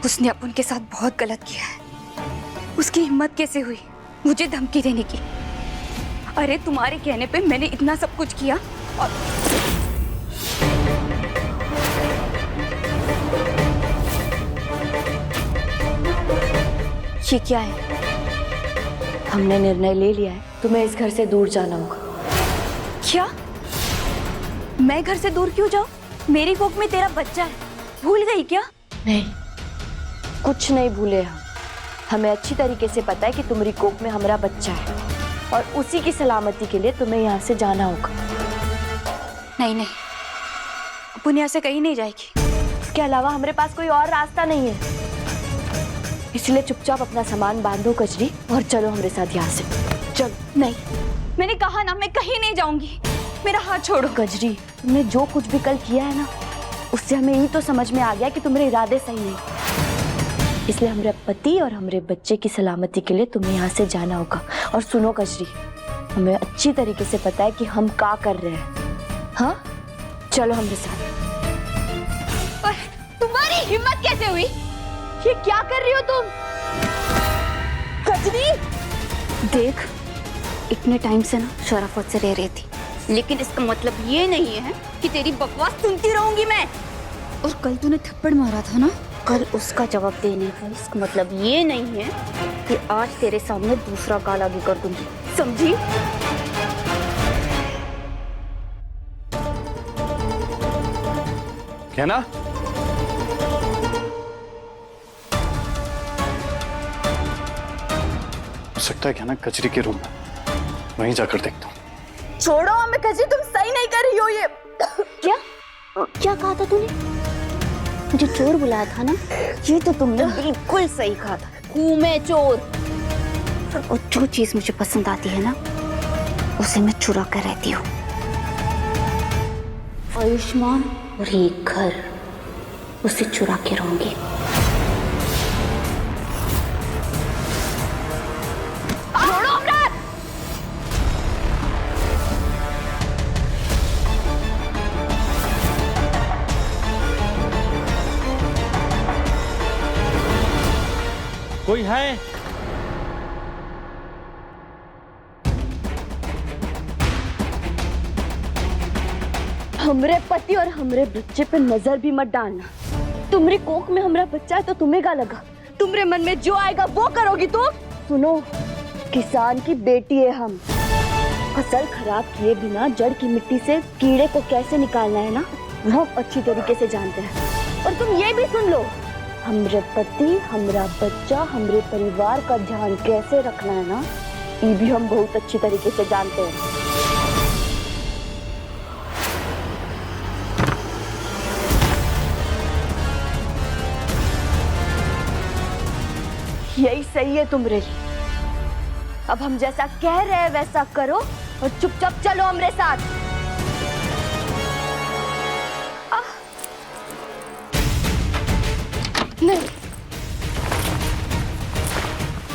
उसने अपन के साथ बहुत गलत किया है। उसकी हिम्मत कैसे हुई मुझे धमकी देने की? अरे तुम्हारे कहने पे मैंने इतना सब कुछ किया और ये क्या है? हमने निर्णय ले लिया है, तुम्हें इस घर से दूर जाना होगा। क्या? मैं घर से दूर क्यों जाऊं? मेरी कोख में तेरा बच्चा है, भूल गई क्या? नहीं, कुछ नहीं भूले हम। हमें अच्छी तरीके से पता है कि तुम्हारी कोख में हमारा बच्चा है और उसी की सलामती के लिए तुम्हें यहाँ से जाना होगा। नहीं नहीं, अपन यहाँ से कहीं नहीं जाएगी। इसके अलावा हमारे पास कोई और रास्ता नहीं है, इसलिए चुपचाप अपना सामान बांधो कजरी और चलो हमारे साथ यहाँ से। चल। नहीं, मैंने कहा ना मैं कहीं नहीं जाऊंगी। मेरा हाथ छोड़ो। कजरी, तुमने जो कुछ भी कल किया है ना, उससे हमें यही तो समझ में आ गया कि तुम्हारे इरादे सही नहीं, इसलिए हमारे पति और हमारे बच्चे की सलामती के लिए तुम्हें यहाँ से जाना होगा। और सुनो कजरी, हमें अच्छी तरीके से पता है कि हम क्या कर रहे हैं। हाँ, चलो हमारे साथ। और तुम्हारी हिम्मत कैसे हुई? ये क्या कर रही हो तुम? कजरी, देख, इतने टाइम से ना शराफत से रह रही थी, लेकिन इसका मतलब ये नहीं है कि तेरी बकवास सुनती रहूंगी मैं। और कल तूने थप्पड़ मारा था ना, कल उसका जवाब देने का इसका मतलब ये नहीं है कि आज तेरे सामने दूसरा गाल आगे कर दूंगी, समझी? क्या ना? हो सकता है क्या ना कचरी के रूम में, वहीं जाकर देखता हूँ। छोड़ो हमें कजरी, तुम सही नहीं कर रही हो ये। क्या क्या कहा था तूने? मुझे चोर बुलाया था ना? ये तो तुमने बिल्कुल सही कहा था, घूमे चोर। और जो चीज मुझे पसंद आती है ना, उसे मैं चुरा कर रहती हूँ। आयुष्मान और ये घर, उसे चुरा के रहूंगी। कोई है? हमरे पति और हमरे बच्चे पे नजर भी मत डालना। तुम्हारी कोख में हमारा बच्चा है तो तुम्हें क्या लगा? तुम्हारे मन में जो आएगा वो करोगी तुम। सुनो, किसान की बेटी है हम। फसल खराब किए बिना जड़ की मिट्टी से कीड़े को कैसे निकालना है ना, वो अच्छी तरीके से जानते हैं। और तुम ये भी सुन लो, हमरे पति, हमरा बच्चा, हमरे परिवार का ध्यान कैसे रखना है ना, ये भी हम बहुत अच्छी तरीके से जानते हैं। यही सही है तुम्हारे लिए। अब हम जैसा कह रहे हैं वैसा करो और चुपचाप चलो हमारे साथ। नहीं,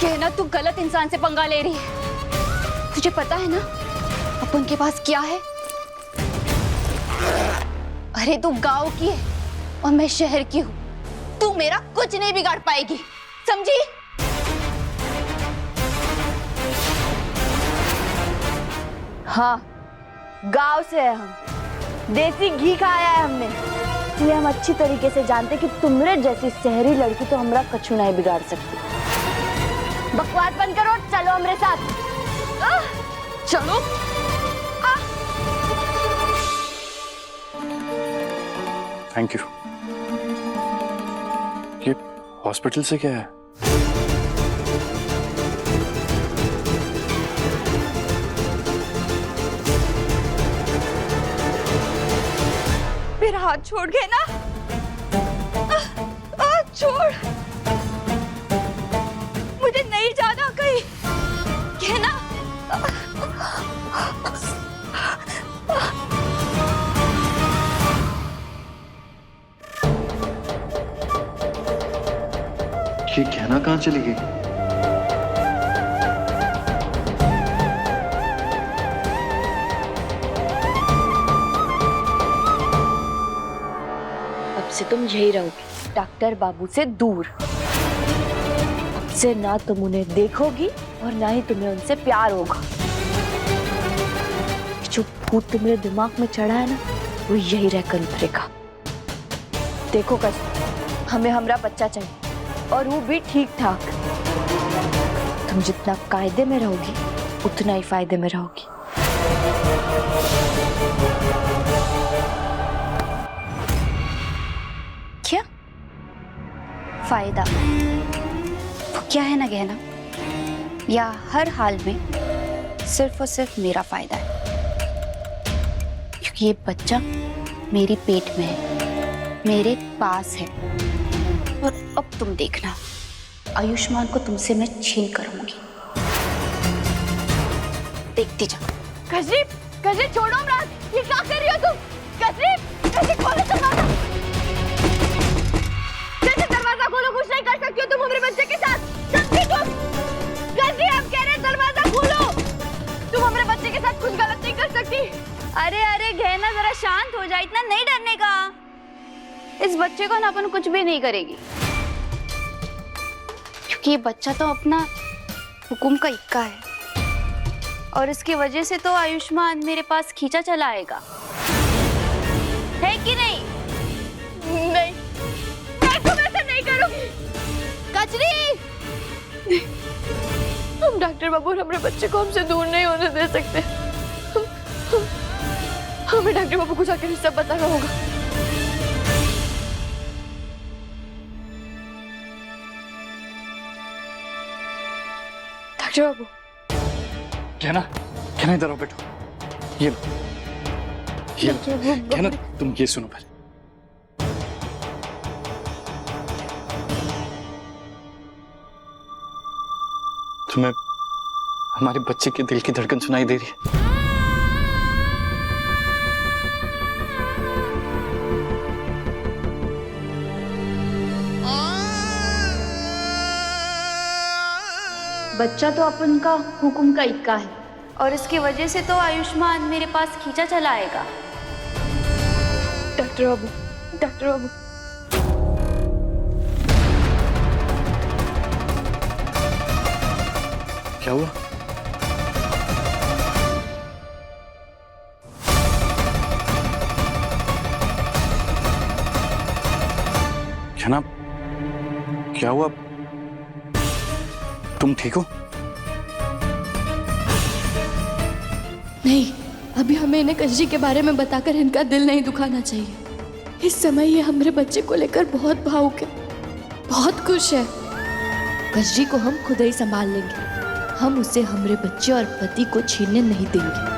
कहना तू गलत इंसान से पंगा ले रही है। तुझे पता है ना अपन के पास क्या है? अरे तू गांव की है और मैं शहर की हूँ। तू मेरा कुछ नहीं बिगाड़ पाएगी, समझी? हाँ, गांव से है हम, देसी घी खाया है हमने, इसलिए हम अच्छी तरीके से जानते कि तुम्हारे जैसी शहरी लड़की तो हमारा कछु नहीं बिगाड़ सकती। बकवास बंद करो, चलो हमारे साथ। चलो। Thank you. ये हॉस्पिटल से क्या है? मेरा हाथ छोड़ गए ना? छोड़, मुझे नहीं जाना कहीं, कहना। ये कहना कहाँ चली गई? से तुम यही रहोगी, डॉक्टर बाबू से दूर। अब से ना तुम उन्हें देखोगी और ना ही तुम्हें उनसे प्यार होगा। जो भूत तुम्हारे दिमाग में चढ़ा है ना, वो यही रहकर उतरेगा। देखो कस, हमें हमारा बच्चा चाहिए और वो भी ठीक ठाक। तुम जितना कायदे में रहोगी उतना ही फायदे में रहोगी। क्या फायदा? वो क्या है ना गहना, या हर हाल में सिर्फ और सिर्फ मेरा फायदा है, क्योंकि ये बच्चा मेरी पेट में है, मेरे पास है। और अब तुम देखना, आयुष्मान को तुमसे मैं छीन कर रहूंगी। देखती जा। कजरी, कजरी छोड़ो अमराज, ये क्या कर रही हो तुम? कजरी, कजरी खोलो दरवाजा। कजरी दरवाजा खोलो, कुछ नहीं कर सकती हो तुम हमारे बच्चे के साथ। समझी तुम? कजरी हम कह रहे हैं दरवाजा खोलो। तुम हमारे बच्चे के साथ कुछ गलत नहीं कर सकती। अरे अरे गहना, जरा शांत हो जा, इतना नहीं डरने का। इस बच्चे को ना अपन कुछ भी नहीं करेगी, क्योंकि ये बच्चा तो अपना हुकुम का इक्का है, और इसकी वजह से तो आयुष्मान मेरे पास खींचा चला आएगा, है कि नहीं? नहीं, मैं तुम ऐसा नहीं करूंगी। कजरी, हम डॉक्टर बाबू और हमारे बच्चे को हमसे दूर नहीं होने दे सकते। हमें डॉक्टर बाबू को जाकर सब बताना होगा। डॉक्टर बाबू, कहना इधर आओ, बैठो। ये कहना, तुम ये सुनो पहले। तुम्हें हमारे बच्चे के दिल की धड़कन सुनाई दे रही है? बच्चा तो अपन का हुकुम का इक्का है, और इसकी वजह से तो आयुष्मान मेरे पास खींचा चला आएगा। डॉक्टर बाबू, डॉक्टर बाबू, क्या हुआ? कहना, क्या हुआ? तुम ठीक हो? नहीं, अभी हमें इन्हें कजरी के बारे में बताकर इनका दिल नहीं दुखाना चाहिए। इस समय ये हमारे बच्चे को लेकर बहुत भावुक है, बहुत खुश है। कजरी को हम खुद ही संभाल लेंगे। हम उसे हमारे बच्चे और पति को छीनने नहीं देंगे।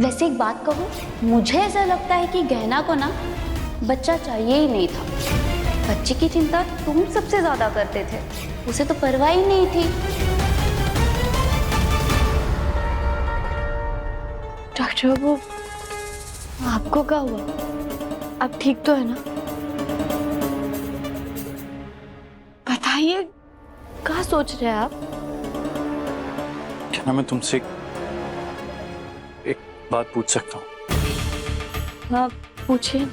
वैसे एक बात कहूँ, मुझे ऐसा लगता है कि गहना को ना बच्चा चाहिए ही नहीं था। बच्चे की चिंता तुम सबसे ज्यादा करते थे, उसे तो परवाह ही नहीं थी। डॉक्टर बाबू, आपको क्या हुआ? आप ठीक तो है ना? बताइए, क्या सोच रहे हैं आप? क्या मैं तुमसे एक बात पूछ सकता हूँ? हाँ, पूछिए।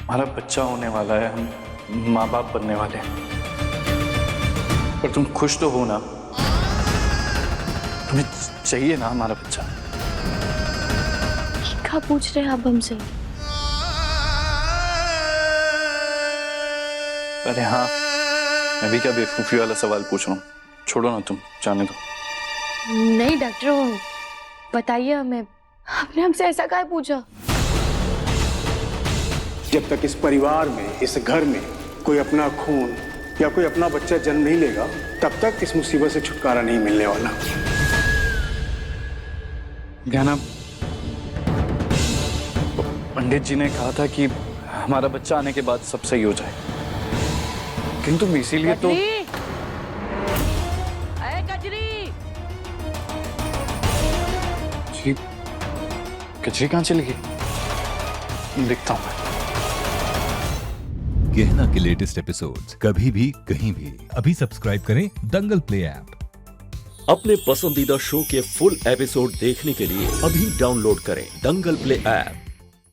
हमारा बच्चा होने वाला है, हम माँ बाप बनने वाले हैं, पर तुम खुश तो हो ना? तुम्हें चाहिए ना हमारा बच्चा? क्या पूछ रहे हैं आप हमसे? अरे हाँ, मैं भी क्या बेवकूफी वाला सवाल पूछ रहा हूँ। छोड़ो ना, तुम जाने दो। नहीं डॉक्टर बाबू, बताइए हमें, आपने हमसे ऐसा क्या पूछा? जब तक इस परिवार में, इस घर में कोई अपना खून या कोई अपना बच्चा जन्म नहीं लेगा, तब तक इस मुसीबत से छुटकारा नहीं मिलने वाला। ज्ञाना, पंडित जी ने कहा था कि हमारा बच्चा आने के बाद सब सही हो जाए, किंतु इसीलिए तो कचरी कहाँ चली गई? देखता हूँ। गहना के लेटेस्ट एपिसोड्स कभी भी कहीं भी। अभी सब्सक्राइब करें दंगल प्ले ऐप। अपने पसंदीदा शो के फुल एपिसोड देखने के लिए अभी डाउनलोड करें दंगल प्ले ऐप।